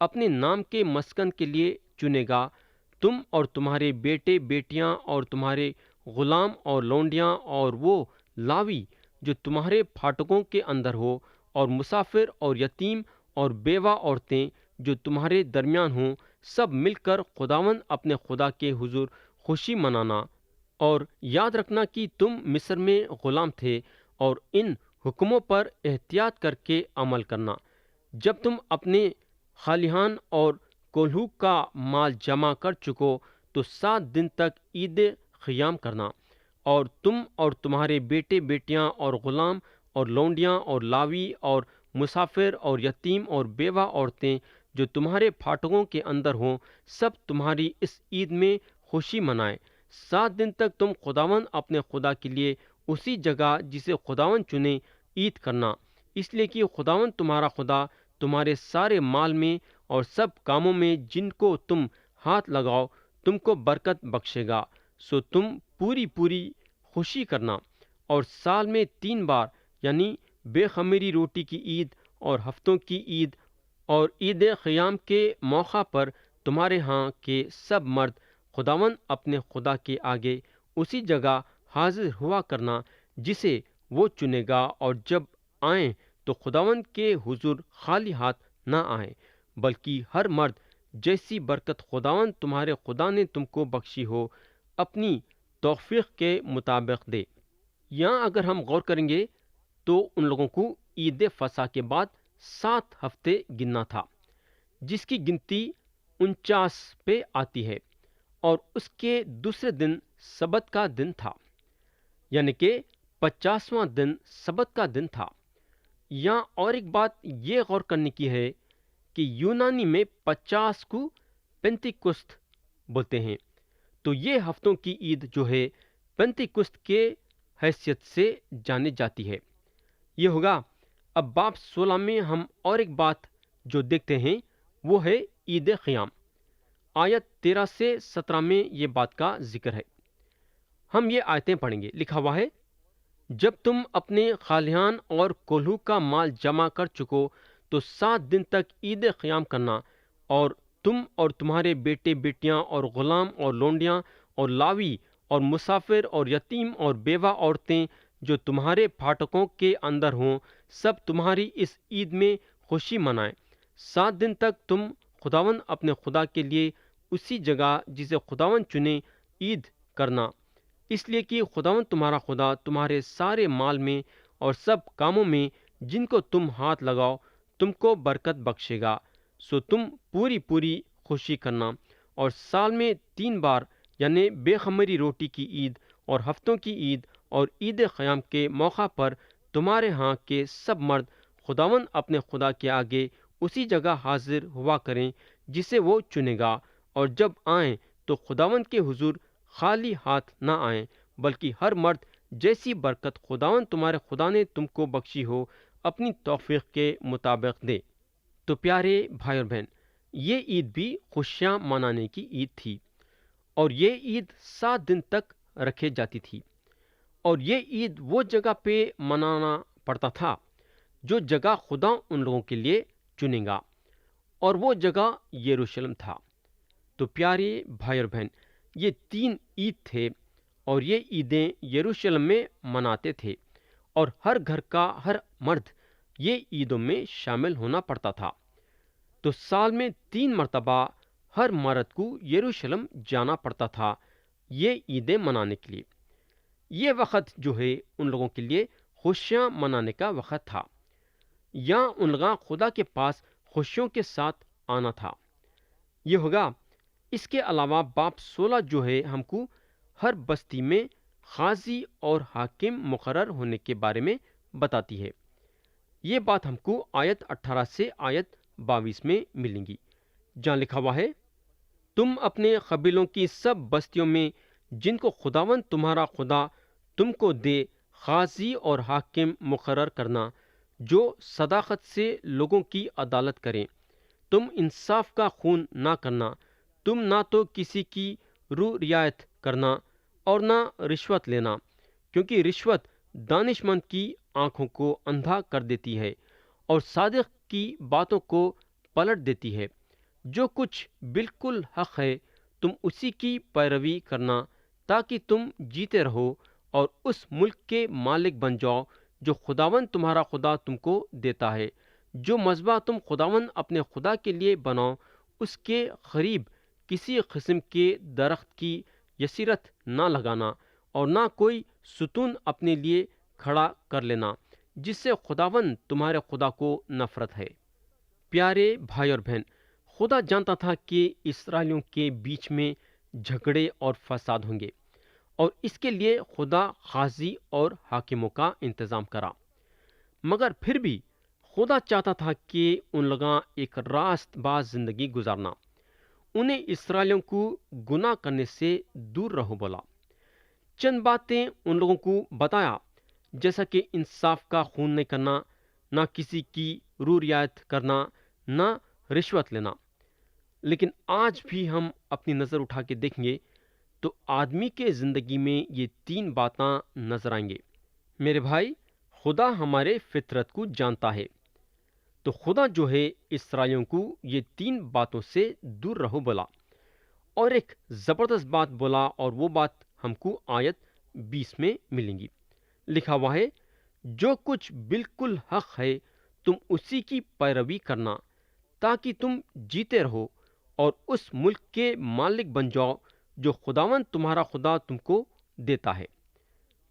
اپنے نام کے مسکن کے لیے چنے گا، تم اور تمہارے بیٹے بیٹیاں اور تمہارے غلام اور لونڈیاں اور وہ لاوی جو تمہارے پھاٹکوں کے اندر ہو، اور مسافر اور یتیم اور بیوہ عورتیں جو تمہارے درمیان ہوں، سب مل کر خداوند اپنے خدا کے حضور خوشی منانا۔ اور یاد رکھنا کہ تم مصر میں غلام تھے، اور ان حکموں پر احتیاط کر کے عمل کرنا۔ جب تم اپنے خالیہان اور کولہو کا مال جمع کر چکو تو 7 دن تک عید خیام کرنا، اور تم اور تمہارے بیٹے بیٹیاں اور غلام اور لونڈیاں اور لاوی اور مسافر اور یتیم اور بیوہ عورتیں جو تمہارے پھاٹکوں کے اندر ہوں، سب تمہاری اس عید میں خوشی منائیں۔ 7 دن تک تم خداوند اپنے خدا کے لیے اسی جگہ جسے خداوند چنے عید کرنا، اس لیے کہ خداوند تمہارا خدا تمہارے سارے مال میں اور سب کاموں میں جن کو تم ہاتھ لگاؤ تم کو برکت بخشے گا۔ سو تم پوری پوری خوشی کرنا، اور سال میں 3 بار یعنی بے خمیری روٹی کی عید اور ہفتوں کی عید اور عید خیام کے موقع پر تمہارے ہاں کے سب مرد خداوند اپنے خدا کے آگے اسی جگہ حاضر ہوا کرنا جسے وہ چنے گا، اور جب آئیں تو خداوند کے حضور خالی ہاتھ نہ آئیں، بلکہ ہر مرد جیسی برکت خداوند تمہارے خدا نے تم کو بخشی ہو اپنی توفیق کے مطابق دے۔ یہاں اگر ہم غور کریں گے تو ان لوگوں کو عید فصح کے بعد 7 ہفتے گننا تھا، جس کی گنتی 49 پہ آتی ہے، اور اس کے دوسرے دن سبت کا دن تھا، یعنی کہ 50واں دن سبت کا دن تھا۔ یہاں اور ایک بات یہ غور کرنے کی ہے کہ یونانی میں 50 کو پینتیکست بولتے ہیں، تو یہ ہفتوں کی عید جو ہے پینتیکست کے حیثیت سے جانی جاتی ہے۔ یہ ہوگا۔ اب باب 16 میں ہم اور ایک بات جو دیکھتے ہیں وہ ہے عید خیام۔ آیت 13 سے 17 میں یہ بات کا ذکر ہے۔ ہم یہ آیتیں پڑھیں گے۔ لکھا ہوا ہے، جب تم اپنے خالیہان اور کولہو کا مال جمع کر چکو تو 7 دن تک عید خیام کرنا، اور تم اور تمہارے بیٹے بیٹیاں اور غلام اور لونڈیاں اور لاوی اور مسافر اور یتیم اور بیوہ عورتیں جو تمہارے پھاٹکوں کے اندر ہوں، سب تمہاری اس عید میں خوشی منائیں۔ 7 دن تک تم خداوند اپنے خدا کے لیے اسی جگہ جسے خداوند چنے عید کرنا، اس لیے کہ خداوند تمہارا خدا تمہارے سارے مال میں اور سب کاموں میں جن کو تم ہاتھ لگاؤ تم کو برکت بخشے گا۔ سو تم پوری پوری خوشی کرنا، اور سال میں 3 بار یعنی بے خمیری روٹی کی عید اور ہفتوں کی عید اور عید خیام کے موقع پر تمہارے ہاں کے سب مرد خداوند اپنے خدا کے آگے اسی جگہ حاضر ہوا کریں جسے وہ چنے گا، اور جب آئیں تو خداوند کے حضور خالی ہاتھ نہ آئیں، بلکہ ہر مرد جیسی برکت خداوند تمہارے خدا نے تم کو بخشی ہو اپنی توفیق کے مطابق دے۔ تو پیارے بھائی اور بہن، یہ عید بھی خوشیاں منانے کی عید تھی، اور یہ عید 7 دن تک رکھے جاتی تھی، اور یہ عید وہ جگہ پہ منانا پڑتا تھا جو جگہ خدا ان لوگوں کے لیے چنے گا، اور وہ جگہ یروشلم تھا۔ تو پیارے بھائی اور بہن، یہ 3 عید تھے، اور یہ عیدیں یروشلم میں مناتے تھے، اور ہر گھر کا ہر مرد یہ عیدوں میں شامل ہونا پڑتا تھا۔ تو سال میں 3 مرتبہ ہر مرد کو یروشلم جانا پڑتا تھا یہ عیدیں منانے کے لیے۔ یہ وقت جو ہے ان لوگوں کے لیے خوشیاں منانے کا وقت تھا، یا ان لوگوں خدا کے پاس خوشیوں کے ساتھ آنا تھا۔ یہ ہوگا۔ اس کے علاوہ باب 16 جو ہے ہم کو ہر بستی میں قاضی اور حاکم مقرر ہونے کے بارے میں بتاتی ہے۔ یہ بات ہم کو آیت 18 سے آیت 22 میں ملیں گی، جہاں لکھا ہوا ہے، تم اپنے قبیلوں کی سب بستیوں میں جن کو خداوند تمہارا خدا تم کو دے قاضی اور حاکم مقرر کرنا جو صداقت سے لوگوں کی عدالت کریں۔ تم انصاف کا خون نہ کرنا، تم نہ تو کسی کی رو رعایت کرنا اور نہ رشوت لینا، کیونکہ رشوت دانش مند کی آنکھوں کو اندھا کر دیتی ہے اور صادق کی باتوں کو پلٹ دیتی ہے۔ جو کچھ بالکل حق ہے تم اسی کی پیروی کرنا تاکہ تم جیتے رہو اور اس ملک کے مالک بن جاؤ جو خداوند تمہارا خدا تم کو دیتا ہے۔ جو مذبح تم خداوند اپنے خدا کے لیے بناؤ، اس کے قریب کسی قسم کے درخت کی یسیرت نہ لگانا اور نہ کوئی ستون اپنے لیے کھڑا کر لینا جس سے خداوند تمہارے خدا کو نفرت ہے۔ پیارے بھائی اور بہن، خدا جانتا تھا کہ اسرائیلیوں کے بیچ میں جھگڑے اور فساد ہوں گے، اور اس کے لیے خدا قاضی اور حاکموں کا انتظام کرا۔ مگر پھر بھی خدا چاہتا تھا کہ ان لوگاں ایک راست باز زندگی گزارنا۔ انہیں اسرائیلیوں کو گناہ کرنے سے دور رہو بولا۔ چند باتیں ان لوگوں کو بتایا، جیسا کہ انصاف کا خون نہیں کرنا، نہ کسی کی رو رعایت کرنا، نہ رشوت لینا۔ لیکن آج بھی ہم اپنی نظر اٹھا کے دیکھیں گے تو آدمی کے زندگی میں یہ تین باتیں نظر آئیں گے۔ میرے بھائی، خدا ہمارے فطرت کو جانتا ہے، تو خدا جو ہے اسرائیلیوں کو یہ تین باتوں سے دور رہو بولا، اور ایک زبردست بات بولا، اور وہ بات ہم کو آیت 20 میں ملیں گی۔ لکھا ہوا ہے، جو کچھ بالکل حق ہے تم اسی کی پیروی کرنا تاکہ تم جیتے رہو اور اس ملک کے مالک بن جاؤ جو خداوند تمہارا خدا تم کو دیتا ہے۔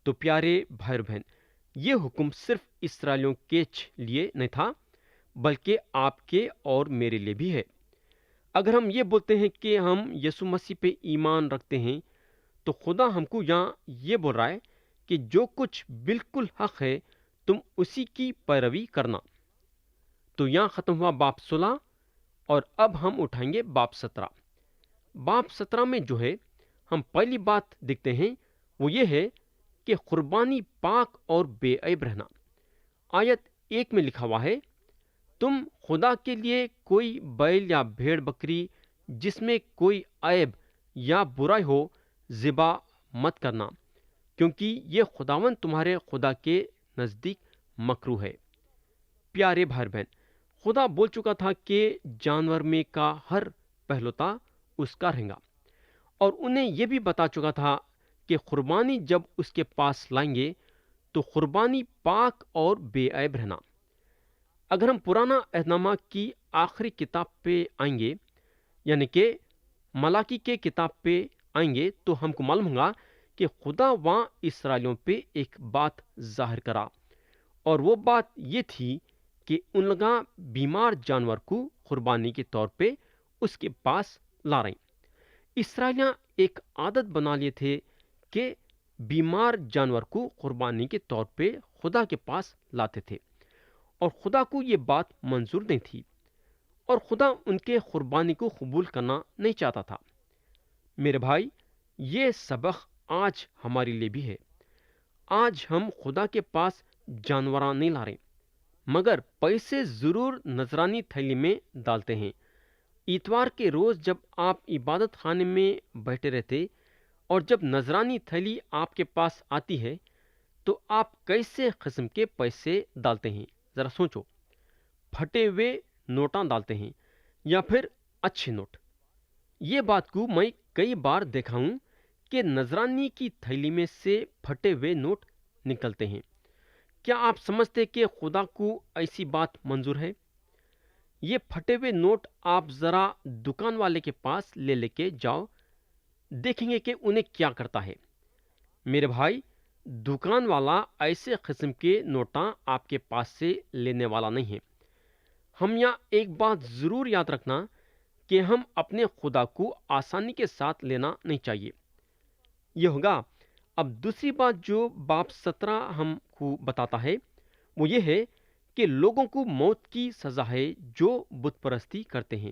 تو پیارے بھائی اور بہن، یہ حکم صرف اسرائیلیوں کے لیے نہیں تھا، بلکہ آپ کے اور میرے لیے بھی ہے۔ اگر ہم یہ بولتے ہیں کہ ہم یسوع مسیح پہ ایمان رکھتے ہیں، تو خدا ہم کو یہاں یہ بول رہا ہے کہ جو کچھ بالکل حق ہے تم اسی کی پیروی کرنا۔ تو یہاں ختم ہوا باب 16، اور اب ہم اٹھائیں گے باب 17۔ باب 17 میں جو ہے ہم پہلی بات دیکھتے ہیں وہ یہ ہے کہ قربانی پاک اور بے عیب رہنا۔ آیت 1 میں لکھا ہوا ہے، تم خدا کے لیے کوئی بیل یا بھیڑ بکری جس میں کوئی عیب یا برائی ہو ذبح مت کرنا، کیونکہ یہ خداوند تمہارے خدا کے نزدیک مکروہ ہے۔ پیارے بھائی بہن، خدا بول چکا تھا کہ جانور میں کا ہر پہلوتا اس کا رہے گا، اور انہیں یہ بھی بتا چکا تھا کہ قربانی جب اس کے پاس لائیں گے تو قربانی پاک اور بے عیب رہنا۔ اگر ہم پرانا عہد نامہ کی آخری کتاب پہ آئیں گے، یعنی کہ ملاکی کے کتاب پہ آئیں گے، تو ہم کو معلوم ہوگا کہ خدا وہاں اسرائیلیوں پہ ایک بات ظاہر کرا، اور وہ بات یہ تھی کہ ان لوگاں بیمار جانور کو قربانی کے طور پہ اس کے پاس لا رہے ہیں۔ اسرائیلیاں ایک عادت بنا لیے تھے کہ بیمار جانور کو قربانی کے طور پہ خدا کے پاس لاتے تھے، اور خدا کو یہ بات منظور نہیں تھی، اور خدا ان کے قربانی کو قبول کرنا نہیں چاہتا تھا۔ میرے بھائی، یہ سبق آج ہمارے لیے بھی ہے۔ آج ہم خدا کے پاس جانوراں نہیں لا رہے، مگر پیسے ضرور نذرانی تھیلی میں ڈالتے ہیں۔ اتوار کے روز جب آپ عبادت خانے میں بیٹھے رہتے اور جب نذرانی تھیلی آپ کے پاس آتی ہے تو آپ کیسے قسم کے پیسے ڈالتے ہیں؟ ذرا سوچو۔ پھٹے ہوئے نوٹاں ڈالتے ہیں یا پھر اچھے نوٹ؟ یہ بات کو میں کئی بار دیکھا ہوں کہ نذرانی کی تھیلی میں سے پھٹے ہوئے نوٹ نکلتے ہیں۔ کیا آپ سمجھتے کہ خدا کو ایسی بات منظور ہے؟ یہ پھٹے ہوئے نوٹ آپ ذرا دکان والے کے پاس لے کے جاؤ، دیکھیں گے کہ انہیں کیا کرتا ہے۔ میرے بھائی، دکان والا ایسے قسم کے نوٹاں آپ کے پاس سے لینے والا نہیں ہے۔ ہم یہاں ایک بات ضرور یاد رکھنا کہ ہم اپنے خدا کو آسانی کے ساتھ لینا نہیں چاہیے۔ یہ ہوگا۔ اب دوسری بات جو باب 17 ہم کو بتاتا ہے وہ یہ ہے کہ لوگوں کو موت کی سزا ہے جو بت پرستی کرتے ہیں۔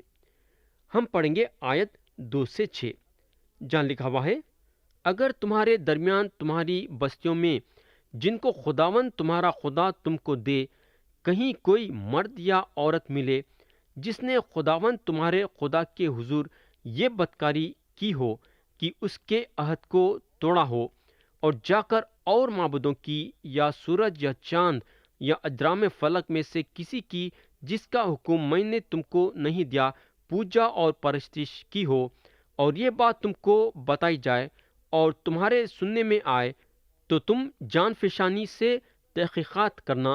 ہم پڑھیں گے آیت 2 سے 6، جہاں لکھا ہوا ہے، اگر تمہارے درمیان تمہاری بستیوں میں جن کو خداوند تمہارا خدا تم کو دے کہیں کوئی مرد یا عورت ملے جس نے خداوند تمہارے خدا کے حضور یہ بدکاری کی ہو کہ اس کے عہد کو توڑا ہو اور جا کر اور معبودوں کی یا سورج یا چاند یا اجرام فلک میں سے کسی کی جس کا حکم میں نے تم کو نہیں دیا پوجا اور پرستش کی ہو اور یہ بات تم کو بتائی جائے اور تمہارے سننے میں آئے تو تم جان فشانی سے تحقیقات کرنا،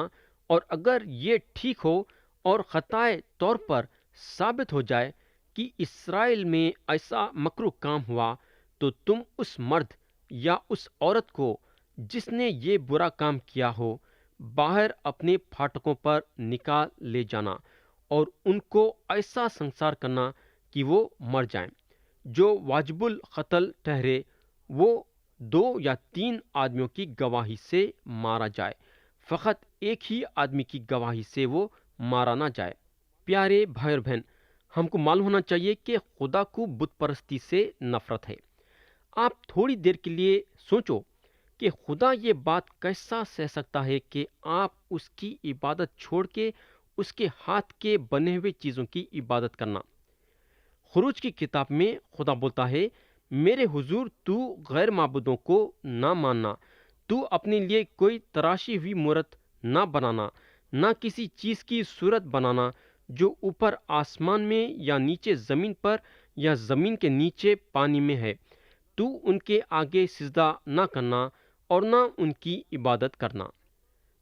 اور اگر یہ ٹھیک ہو اور خطائے طور پر ثابت ہو جائے کہ اسرائیل میں ایسا مکروہ کام ہوا، تو تم اس مرد یا اس عورت کو جس نے یہ برا کام کیا ہو باہر اپنے پھاٹکوں پر نکال لے جانا اور ان کو ایسا سنسار کرنا کہ وہ مر جائیں۔ جو واجب القتل ٹھہرے وہ 2 یا 3 آدمیوں کی گواہی سے مارا جائے، فقط ایک ہی آدمی کی گواہی سے وہ مارا نہ جائے۔ پیارے بھائی اور بہن، ہم کو معلوم ہونا چاہیے کہ خدا کو بت پرستی سے نفرت ہے۔ آپ تھوڑی دیر کے لیے سوچو کہ خدا یہ بات کیسا سہ سکتا ہے کہ آپ اس کی عبادت چھوڑ کے اس کے ہاتھ کے بنے ہوئے چیزوں کی عبادت کرنا۔ خروج کی کتاب میں خدا بولتا ہے، میرے حضور تو غیر معبودوں کو نہ ماننا، تو اپنے لیے کوئی تراشی ہوئی مورت نہ بنانا، نہ کسی چیز کی صورت بنانا جو اوپر آسمان میں یا نیچے زمین پر یا زمین کے نیچے پانی میں ہے، تو ان کے آگے سجدہ نہ کرنا اور نہ ان کی عبادت کرنا۔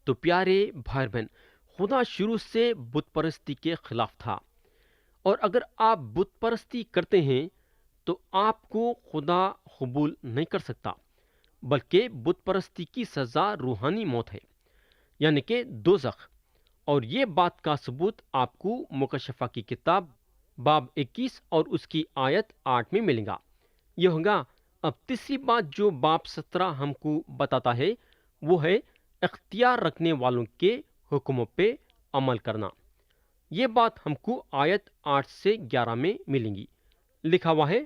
تو پیارے بھائی بہن، خدا شروع سے بت پرستی کے خلاف تھا، اور اگر آپ بت پرستی کرتے ہیں تو آپ کو خدا قبول نہیں کر سکتا، بلکہ بت پرستی کی سزا روحانی موت ہے، یعنی کہ دوزخ۔ اور یہ بات کا ثبوت آپ کو مکشفہ کی کتاب باب 21 اور اس کی آیت 8 میں ملے گا۔ یہ ہوگا اب تیسری بات جو باب 17 ہم کو بتاتا ہے، وہ ہے اختیار رکھنے والوں کے حکموں پہ عمل کرنا۔ یہ بات ہم کو آیت 8 سے 11 میں ملیں گی۔ لکھا ہوا ہے،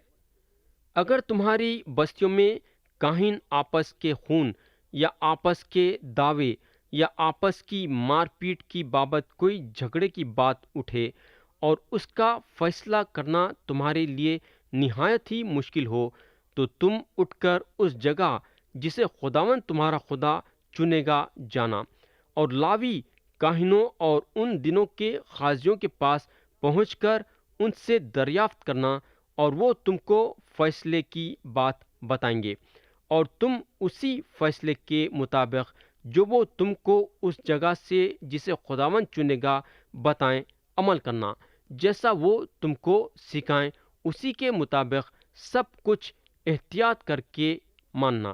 اگر تمہاری بستیوں میں کاہن آپس کے خون یا آپس کے دعوے یا آپس کی مار پیٹ کی بابت کوئی جھگڑے کی بات اٹھے اور اس کا فیصلہ کرنا تمہارے لیے نہایت ہی مشکل ہو، تو تم اٹھ کر اس جگہ جسے خداوند تمہارا خدا چنے گا جانا، اور لاوی کاہنوں اور ان دنوں کے قاضیوں کے پاس پہنچ کر ان سے دریافت کرنا، اور وہ تم کو فیصلے کی بات بتائیں گے، اور تم اسی فیصلے کے مطابق جو وہ تم کو اس جگہ سے جسے خداوند چنے گا بتائیں عمل کرنا، جیسا وہ تم کو سکھائیں اسی کے مطابق سب کچھ احتیاط کر کے ماننا۔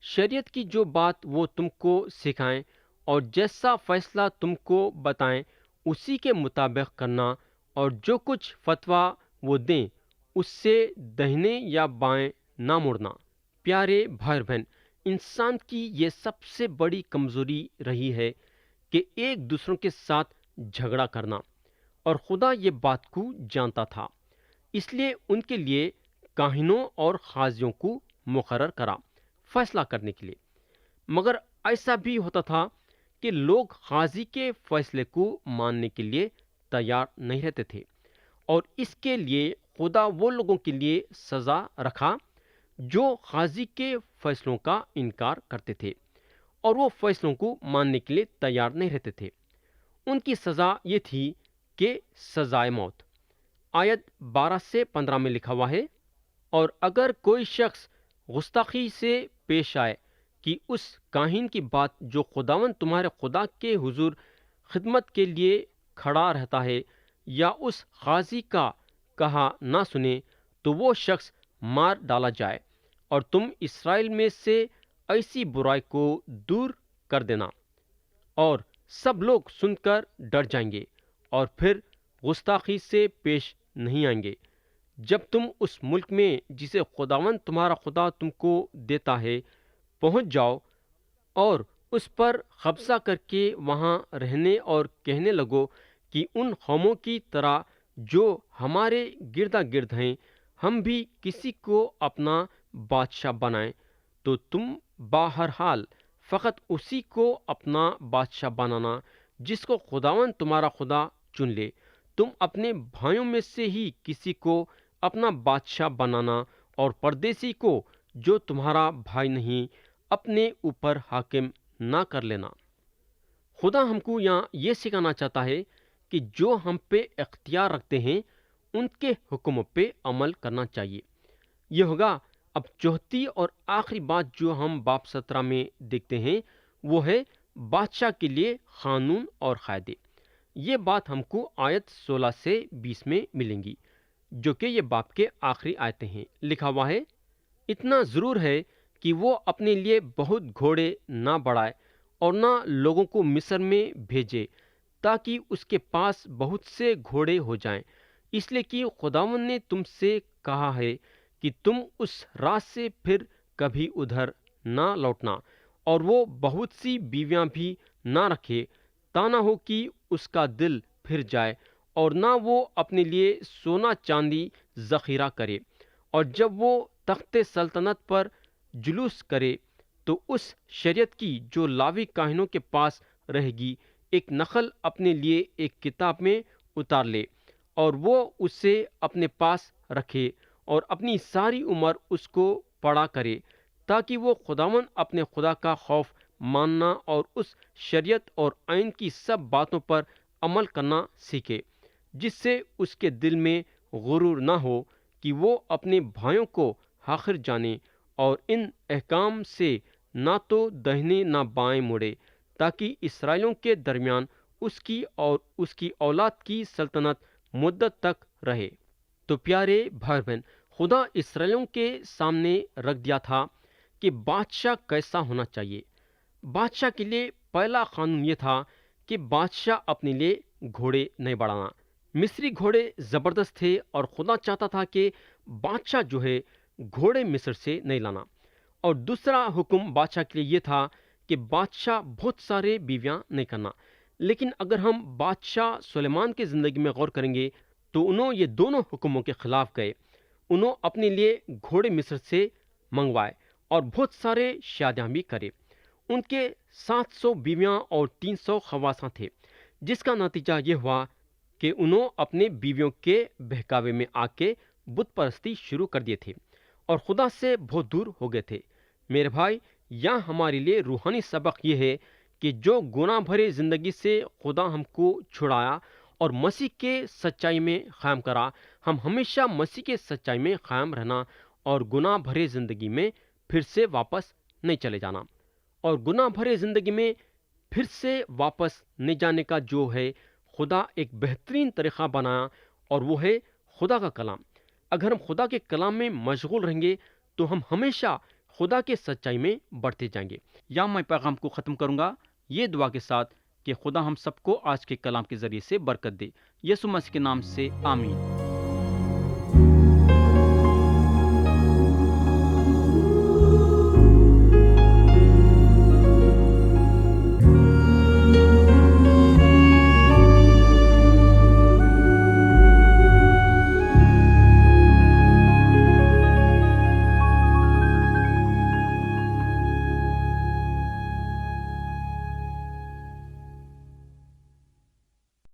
شریعت کی جو بات وہ تم کو سکھائیں اور جیسا فیصلہ تم کو بتائیں اسی کے مطابق کرنا، اور جو کچھ فتویٰ وہ دیں اس سے دہنے یا بائیں نہ مڑنا۔ پیارے بھائی اور بہن، انسان کی یہ سب سے بڑی کمزوری رہی ہے کہ ایک دوسروں کے ساتھ جھگڑا کرنا، اور خدا یہ بات کو جانتا تھا، اس لیے ان کے لیے کاہنوں اور قاضیوں کو مقرر کرا فیصلہ کرنے کے لیے۔ مگر ایسا بھی ہوتا تھا کہ لوگ قاضی کے فیصلے کو ماننے کے لیے تیار نہیں رہتے تھے، اور اس کے لیے خدا وہ لوگوں کے لیے سزا رکھا جو قاضی کے فیصلوں کا انکار کرتے تھے اور وہ فیصلوں کو ماننے کے لیے تیار نہیں رہتے تھے۔ ان کی سزا یہ تھی کہ سزائے موت۔ آیت 12 سے 15 میں لکھا ہوا ہے، اور اگر کوئی شخص گستاخی سے پیش آئے کہ اس کاہن کی بات جو خداوند تمہارے خدا کے حضور خدمت کے لیے کھڑا رہتا ہے یا اس قاضی کا کہا نہ سنے، تو وہ شخص مار ڈالا جائے، اور تم اسرائیل میں سے ایسی برائی کو دور کر دینا، اور سب لوگ سن کر ڈر جائیں گے اور پھر گستاخی سے پیش نہیں آئیں گے۔ جب تم اس ملک میں جسے خداوند تمہارا خدا تم کو دیتا ہے پہنچ جاؤ اور اس پر قبضہ کر کے وہاں رہنے اور کہنے لگو کہ ان قوموں کی طرح جو ہمارے گردا گرد ہیں ہم بھی کسی کو اپنا بادشاہ بنائیں، تو تم بہرحال فقط اسی کو اپنا بادشاہ بنانا جس کو خداوند تمہارا خدا چن لے۔ تم اپنے بھائیوں میں سے ہی کسی کو اپنا بادشاہ بنانا، اور پردیسی کو جو تمہارا بھائی نہیں اپنے اوپر حاکم نہ کر لینا۔ خدا ہم کو یہاں یہ سکھانا چاہتا ہے کہ جو ہم پہ اختیار رکھتے ہیں ان کے حکموں پہ عمل کرنا چاہیے۔ یہ ہوگا۔ اب چوتھی اور آخری بات جو ہم باب 17 میں دیکھتے ہیں وہ ہے بادشاہ کے لیے قانون اور قاعدے۔ یہ بات ہم کو آیت 16 سے 20 میں ملیں گی، جو کہ یہ باب کے آخری آیتیں ہیں۔ لکھا ہوا ہے، اتنا ضرور ہے کہ وہ اپنے لیے بہت گھوڑے نہ بڑھائے اور نہ لوگوں کو مصر میں بھیجے، تاکہ اس کے پاس بہت سے گھوڑے ہو جائیں، اس لیے کہ خداوند نے تم سے کہا ہے کہ تم اس راہ سے پھر کبھی ادھر نہ لوٹنا، اور وہ بہت سی بیویاں بھی نہ رکھے، تا نہ ہو کہ اس کا دل پھر جائے، اور نہ وہ اپنے لیے سونا چاندی ذخیرہ کرے، اور جب وہ تخت سلطنت پر جلوس کرے تو اس شریعت کی جو لاوی کاہنوں کے پاس رہے گی ایک نقل اپنے لیے ایک کتاب میں اتار لے، اور وہ اسے اپنے پاس رکھے اور اپنی ساری عمر اس کو پڑھا کرے، تاکہ وہ خداوند اپنے خدا کا خوف ماننا اور اس شریعت اور آئین کی سب باتوں پر عمل کرنا سیکھے، جس سے اس کے دل میں غرور نہ ہو کہ وہ اپنے بھائیوں کو حاقر جانے، اور ان احکام سے نہ تو دہنے نہ بائیں مڑے، تاکہ اسرائیلیوں کے درمیان اس کی اور اس کی اولاد کی سلطنت مدت تک رہے۔ تو پیارے بھائی بہن، خدا اسرائیلیوں کے سامنے رکھ دیا تھا کہ بادشاہ کیسا ہونا چاہیے۔ بادشاہ کے لیے پہلا قانون یہ تھا کہ بادشاہ اپنے لیے گھوڑے نہیں بڑھانا۔ مصری گھوڑے زبردست تھے، اور خدا چاہتا تھا کہ بادشاہ جو ہے گھوڑے مصر سے نہیں لانا۔ اور دوسرا حکم بادشاہ کے لیے یہ تھا کہ بادشاہ بہت سارے بیویاں نہیں کرنا۔ لیکن اگر ہم بادشاہ سلیمان کی زندگی میں غور کریں گے تو انہوں یہ دونوں حکموں کے خلاف گئے۔ انہوں اپنے لیے گھوڑے مصر سے منگوائے اور بہت سارے شادیاں بھی کرے۔ ان کے 700 بیویاں اور 300 خواصاں تھے، جس کا نتیجہ یہ ہوا کہ انہوں اپنے بیویوں کے بہکاوے میں آ کے بت پرستی شروع کر دیے تھے اور خدا سے بہت دور ہو گئے تھے۔ میرے بھائی، یہاں ہمارے لیے روحانی سبق یہ ہے کہ جو گناہ بھرے زندگی سے خدا ہم کو چھڑایا اور مسیح کے سچائی میں قائم کرا، ہم ہمیشہ مسیح کے سچائی میں قائم رہنا اور گناہ بھرے زندگی میں پھر سے واپس نہیں چلے جانا۔ اور گناہ بھرے زندگی میں پھر سے واپس نہیں جانے کا جو ہے خدا ایک بہترین طریقہ بنایا، اور وہ ہے خدا کا کلام۔ اگر ہم خدا کے کلام میں مشغول رہیں گے تو ہم ہمیشہ خدا کے سچائی میں بڑھتے جائیں گے۔ یا میں پیغام کو ختم کروں گا یہ دعا کے ساتھ کہ خدا ہم سب کو آج کے کلام کے ذریعے سے برکت دے۔ یسوع مسیح کے نام سے آمین۔